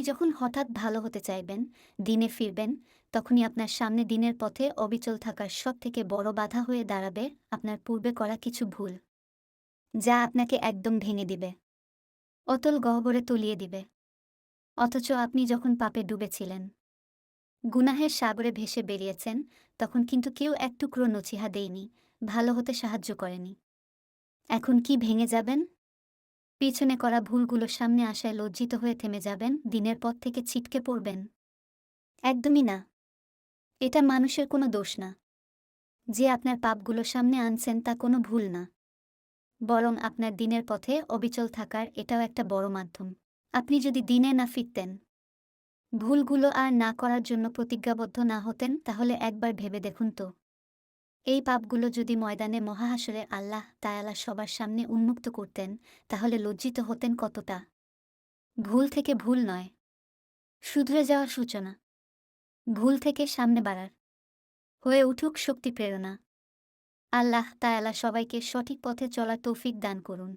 যখন হঠাৎ ভালো হতে চাইবেন, দিনে ফিরবেন, তখনই আপনার সামনে দিনের পথে অবিচল থাকার সবথেকে বড় বাধা হয়ে দাঁড়াবে আপনার পূর্বে করা কিছু ভুল, যা আপনাকে একদম ভেঙে দিবে, অতল গহ্বরে তলিয়ে দিবে। অথচ আপনি যখন পাপে ডুবেছিলেন, গুনাহের সাগরে ভেসে বেরিয়েছেন, তখন কিন্তু কেউ এক টুকরো নছিহা দেয়নি, ভালো হতে সাহায্য করেনি। এখন কি ভেঙে যাবেন? পিছনে করা ভুলগুলোর সামনে আসায় লজ্জিত হয়ে থেমে যাবেন, দিনের পথ থেকে ছিটকে পড়বেন? একদমই না। এটা মানুষের কোনো দোষ না। যে আপনার পাপগুলো সামনে আনছেন তা কোনো ভুল না। বরং আপনার দিনের পথে অবিচল থাকার এটাও একটা বড় মাধ্যম। আপনি যদি দিনে না ফিরতেন, ভুলগুলো আর না করার জন্য প্রতিজ্ঞাবদ্ধ না হতেন, তাহলে একবার ভেবে দেখুন তো, এই পাপগুলো যদি ময়দানে মহাহাসরে আল্লাহ তায়ালা সবার সামনে উন্মুক্ত করতেন, তাহলে লজ্জিত হতেন কতটা। ভুল থেকে ভুল নয়, শুধরে যাওয়ার সূচনা। ভুল থেকে সামনে বাড়ার, হয়ে উঠুক শক্তি প্রেরণা। আল্লাহ তায়ালা সবাইকে সঠিক পথে চলার তৌফিক দান করুন।